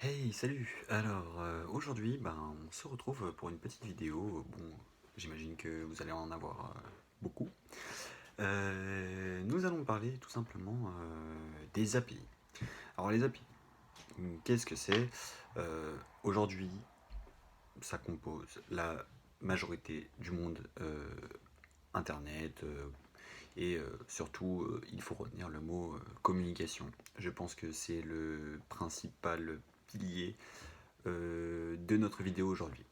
Hey, salut! Alors, aujourd'hui, on se retrouve pour une petite vidéo. Bon, j'imagine que vous allez en avoir beaucoup. Nous allons parler tout simplement des API. Alors, les API, qu'est-ce que c'est? Aujourd'hui, ça compose la majorité du monde Internet, et surtout, il faut retenir le mot communication. Je pense que c'est le principal pilier de notre vidéo aujourd'hui.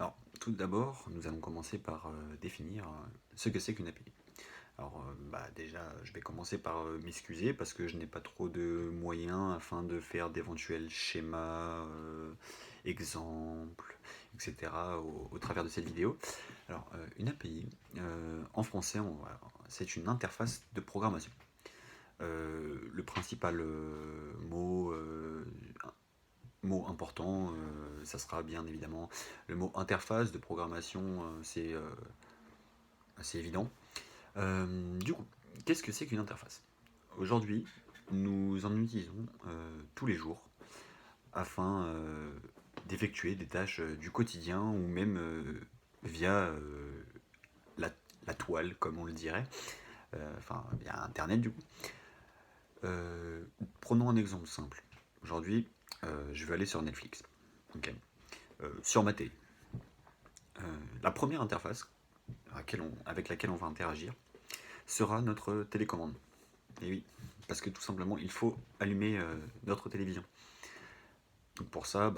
Alors, tout d'abord, nous allons commencer par définir ce que c'est qu'une API. Alors, déjà, je vais commencer par m'excuser parce que je n'ai pas trop de moyens afin de faire d'éventuels schémas, exemples, etc. Au travers de cette vidéo. Alors, une API, en français, c'est une interface de programmation. Le principal mot important, ça sera bien évidemment le mot interface de programmation, c'est assez évident. Du coup, qu'est-ce que c'est qu'une interface? Aujourd'hui, nous en utilisons tous les jours afin d'effectuer des tâches du quotidien ou même via la, la toile, comme on le dirait, enfin via Internet du coup. Prenons un exemple simple. Aujourd'hui, je vais aller sur Netflix. Ok. Sur ma télé. La première interface avec laquelle on va interagir sera notre télécommande. Et oui, parce que tout simplement, il faut allumer notre télévision. Donc pour ça,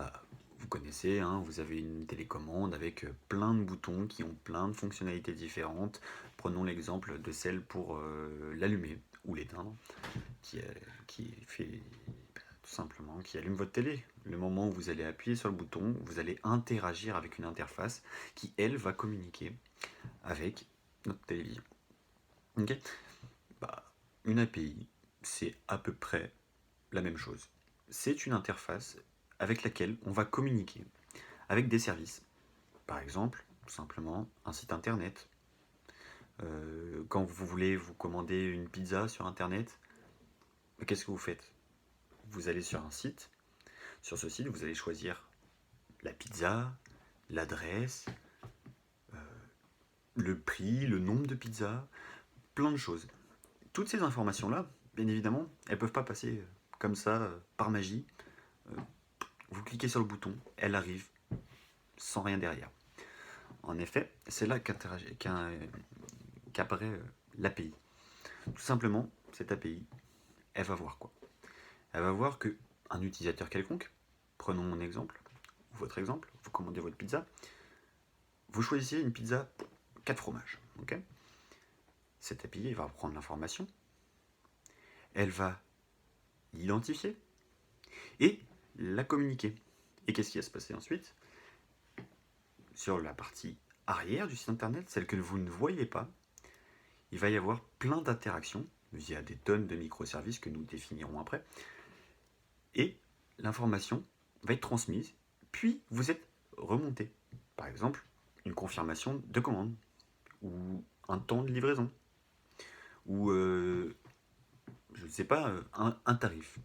vous connaissez, hein, vous avez une télécommande avec plein de boutons qui ont plein de fonctionnalités différentes. Prenons l'exemple de celle pour l'allumer ou l'éteindre, qui, euh, qui fait tout simplement qui allume votre télé. Le moment où vous allez appuyer sur le bouton, vous allez interagir avec une interface qui, elle, va communiquer avec notre télévision. Ok. Bah, une API, c'est à peu près la même chose. C'est une interface avec laquelle on va communiquer avec des services. Par exemple, tout simplement un site internet. Quand vous voulez vous commander une pizza sur internet, qu'est-ce que vous faites? Vous allez sur un site. Sur ce site, vous allez choisir la pizza, l'adresse, le prix, le nombre de pizzas, plein de choses. Toutes ces informations-là, bien évidemment, elles ne peuvent pas passer comme ça, par magie. Euh, vous cliquez sur le bouton, elle arrive sans rien derrière. En effet, c'est là qu'apparaît l'API. Tout simplement, cette API, elle va voir quoi? Elle va voir que un utilisateur quelconque, prenons mon exemple, ou votre exemple, vous commandez votre pizza, vous choisissez une pizza 4 fromages. Ok. Cette API elle va prendre l'information, elle va l'identifier et la communiquer. Et qu'est-ce qui va se passer ensuite? Sur la partie arrière du site internet, celle que vous ne voyez pas, il va y avoir plein d'interactions via des tonnes de microservices que nous définirons après. Et l'information va être transmise, puis vous êtes remonté. Par exemple, une confirmation de commande, ou un temps de livraison, ou je ne sais pas, un tarif.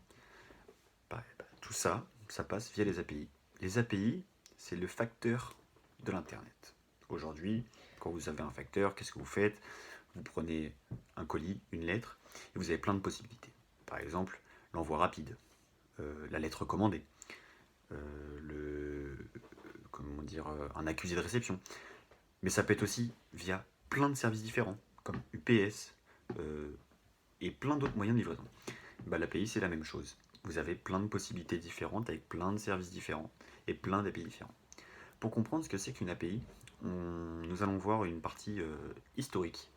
Tout ça, ça passe via les API. Les API, c'est le facteur de l'Internet. Aujourd'hui, quand vous avez un facteur, qu'est-ce que vous faites? Vous prenez un colis, une lettre, et vous avez plein de possibilités. Par exemple, l'envoi rapide, la lettre commandée, comment dire, un accusé de réception. Mais ça peut être aussi via plein de services différents, comme UPS et plein d'autres moyens de livraison. L'API, c'est la même chose. Vous avez plein de possibilités différentes avec plein de services différents et plein d'API différents. Pour comprendre ce que c'est qu'une API, nous allons voir une partie historique.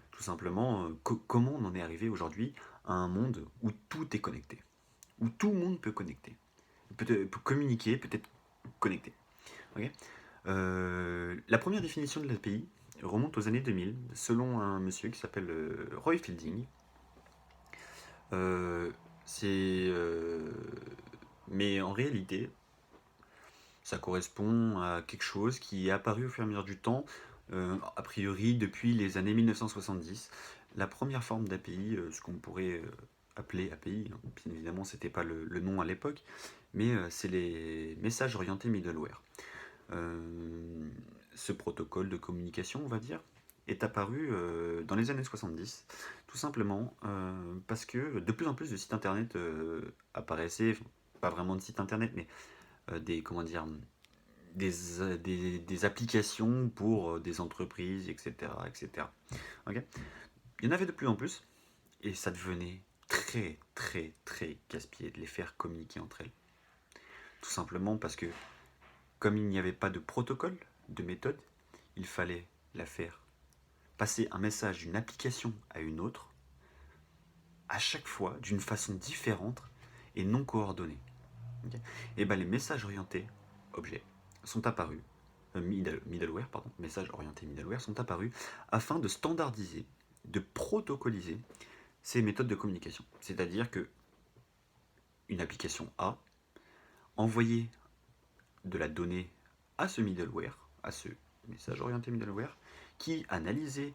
Tout simplement, comment on en est arrivé aujourd'hui à un monde où tout est connecté, où tout le monde peut connecter, peut communiquer, peut-être connecté. Okay. La première définition de l'API remonte aux années 2000, selon un monsieur qui s'appelle Roy Fielding. Euh, mais en réalité, ça correspond à quelque chose qui est apparu au fur et à mesure du temps, a priori depuis les années 1970. La première forme d'API, ce qu'on pourrait appelés API, hein. Bien évidemment c'était pas le nom à l'époque, mais c'est les messages orientés middleware. Ce protocole de communication, on va dire, est apparu dans les années 70, tout simplement parce que de plus en plus de sites internet apparaissaient, pas vraiment de sites internet, mais des, comment dire, des applications pour des entreprises, etc. etc. Ok. Il y en avait de plus en plus, et ça devenait très très très casse-pied de les faire communiquer entre elles. Tout simplement parce que comme il n'y avait pas de protocole, de méthode, il fallait la faire passer un message d'une application à une autre, à chaque fois d'une façon différente et non coordonnée. Okay. Et ben les messages orientés objets sont apparus, middleware, pardon, messages orientés middleware sont apparus afin de standardiser, de protocoliser ces méthodes de communication. C'est-à-dire que une application A envoyait de la donnée à ce middleware, à ce message orienté middleware, qui analysait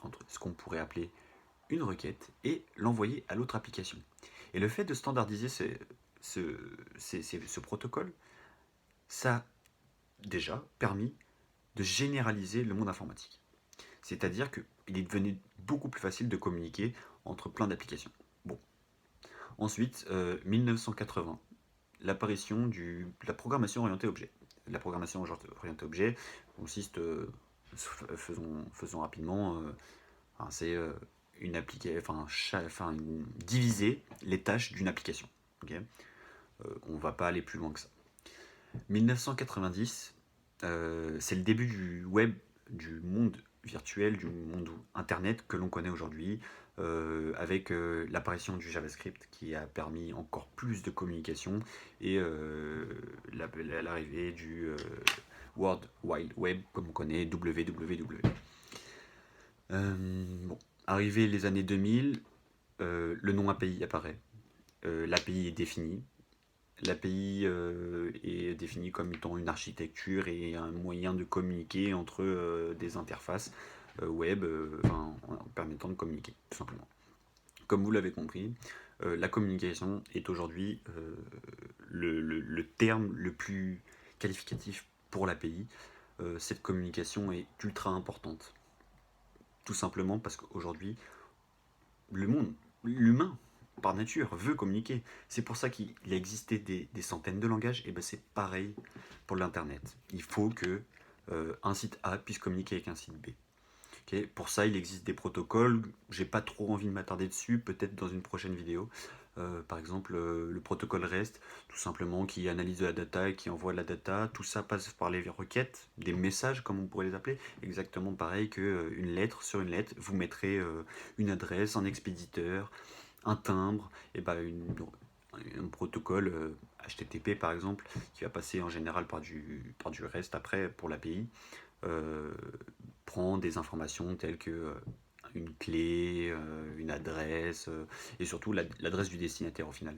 entre ce qu'on pourrait appeler une requête et l'envoyer à l'autre application. Et le fait de standardiser ce protocole, ça a déjà permis de généraliser le monde informatique. C'est-à-dire qu'il est devenu beaucoup plus facile de communiquer entre plein d'applications. Bon. Ensuite, 1980, l'apparition de la programmation orientée objet. La programmation orientée objet consiste, faisons rapidement, c'est une application, diviser les tâches d'une application. Okay, on ne va pas aller plus loin que ça. 1990, c'est le début du web, du monde virtuel, du monde internet que l'on connaît aujourd'hui, avec l'apparition du JavaScript qui a permis encore plus de communication et l'arrivée du World Wide Web comme on connaît, WWW. Bon, arrivé les années 2000, le nom API apparaît. L'API est définie. L'API est définie comme étant une architecture et un moyen de communiquer entre des interfaces web permettant de communiquer, tout simplement. Comme vous l'avez compris, la communication est aujourd'hui le terme le plus qualificatif pour l'API. Cette communication est ultra importante. Tout simplement parce qu'aujourd'hui, l'humain, par nature, veut communiquer. C'est pour ça qu'il a existé des centaines de langages, et ben c'est pareil pour l'Internet. Il faut que un site A puisse communiquer avec un site B. Okay, pour ça, il existe des protocoles. J'ai pas trop envie de m'attarder dessus, peut-être dans une prochaine vidéo. Par exemple, le protocole REST, tout simplement, qui analyse de la data et qui envoie de la data. Tout ça passe par les requêtes, des messages, comme on pourrait les appeler. Exactement pareil qu'une lettre. Sur une lettre, vous mettrez une adresse, un expéditeur, un timbre, et ben un protocole HTTP par exemple, qui va passer en général par du REST après pour l'API, prend des informations telles que une clé, une adresse, et surtout l'adresse du destinataire au final.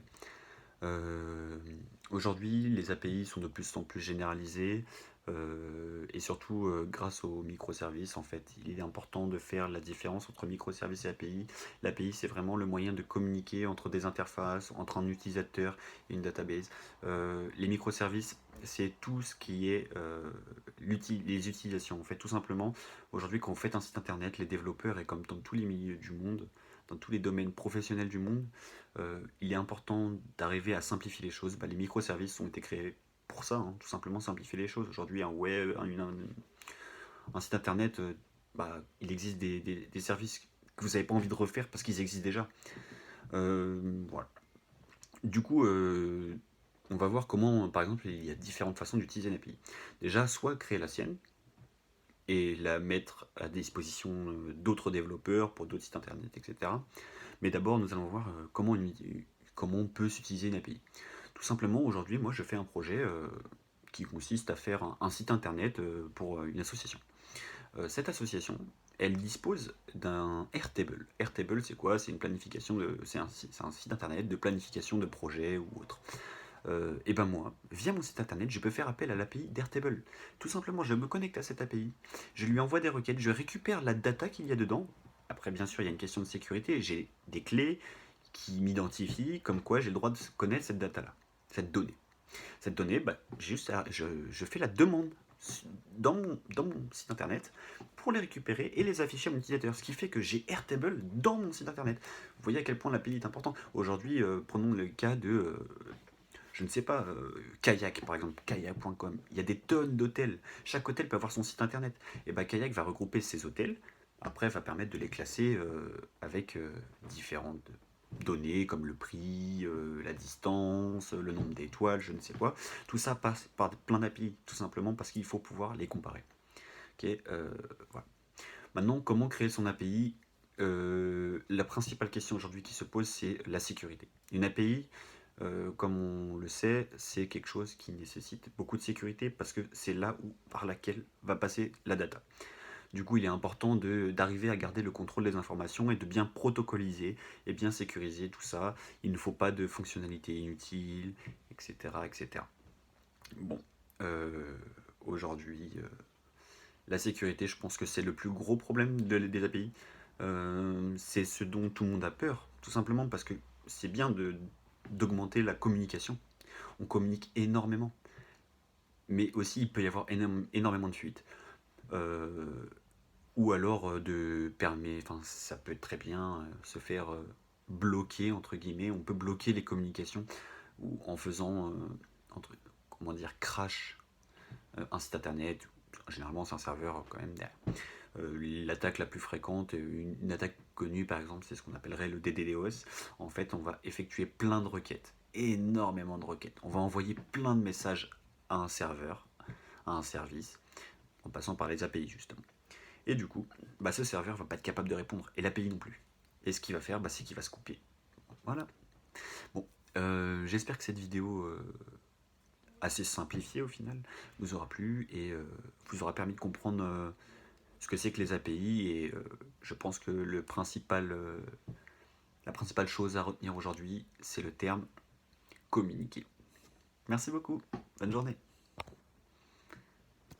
Aujourd'hui, les API sont de plus en plus généralisées, et surtout grâce aux microservices. En fait, il est important de faire la différence entre microservices et API. L'API, c'est vraiment le moyen de communiquer entre des interfaces, entre un utilisateur et une database. Les microservices, c'est tout ce qui est les utilisations. En fait, tout simplement, aujourd'hui, quand vous faites un site internet, les développeurs, et comme dans tous les milieux du monde, dans tous les domaines professionnels du monde, il est important d'arriver à simplifier les choses. Les microservices ont été créés pour ça, hein, tout simplement simplifier les choses. Aujourd'hui, un site internet, il existe des services que vous n'avez pas envie de refaire parce qu'ils existent déjà. Voilà. Du coup, on va voir comment, par exemple, il y a différentes façons d'utiliser une API. Déjà, soit créer la sienne et la mettre à disposition d'autres développeurs pour d'autres sites internet, etc. Mais d'abord, nous allons voir comment on peut s'utiliser une API. Tout simplement, aujourd'hui, moi, je fais un projet qui consiste à faire un site internet pour une association. Cette association, elle dispose d'un Airtable. Airtable, c'est quoi? C'est une planification c'est un site internet de planification de projets ou autre. Et ben moi, via mon site internet, je peux faire appel à l'API d'Airtable. Tout simplement, je me connecte à cette API, je lui envoie des requêtes, je récupère la data qu'il y a dedans. Après, bien sûr, il y a une question de sécurité. J'ai des clés qui m'identifie comme quoi j'ai le droit de connaître cette data-là, cette donnée. Cette donnée, bah, je fais la demande dans mon site internet pour les récupérer et les afficher à mon utilisateur. Ce qui fait que j'ai Airtable dans mon site internet. Vous voyez à quel point l'API est important. Aujourd'hui, prenons le cas de, je ne sais pas, Kayak par exemple, kayak.com. Il y a des tonnes d'hôtels. Chaque hôtel peut avoir son site internet. Et bah, Kayak va regrouper ces hôtels. Après, va permettre de les classer avec différentes données comme le prix, la distance, le nombre d'étoiles, je ne sais quoi. Tout ça passe par plein d'API, tout simplement parce qu'il faut pouvoir les comparer. Ok, voilà. Maintenant, comment créer son API? La principale question aujourd'hui qui se pose, c'est la sécurité. Une API, comme on le sait, c'est quelque chose qui nécessite beaucoup de sécurité parce que c'est là où, par laquelle va passer la data. Du coup, il est important d'arriver à garder le contrôle des informations et de bien protocoliser et bien sécuriser tout ça. Il ne faut pas de fonctionnalités inutiles, etc. etc. Bon, aujourd'hui, la sécurité, je pense que c'est le plus gros problème des API. C'est ce dont tout le monde a peur, tout simplement parce que c'est bien d'augmenter la communication. On communique énormément, mais aussi il peut y avoir énormément de fuites. Ou alors enfin ça peut être très bien se faire bloquer entre guillemets. On peut bloquer les communications ou en faisant entre, comment dire, crash un site internet. Généralement c'est un serveur quand même derrière. L'attaque la plus fréquente, une attaque connue par exemple, c'est ce qu'on appellerait le DDoS. En fait, on va effectuer plein de requêtes, énormément de requêtes. On va envoyer plein de messages à un serveur, à un service, en passant par les API justement. Et du coup, bah, ce serveur va pas être capable de répondre, et l'API non plus. Et ce qu'il va faire, bah, c'est qu'il va se couper. Voilà. Bon, j'espère que cette vidéo assez simplifiée au final vous aura plu et vous aura permis de comprendre ce que c'est que les API. Et je pense que la principale chose à retenir aujourd'hui, c'est le terme communiquer. Merci beaucoup. Bonne journée.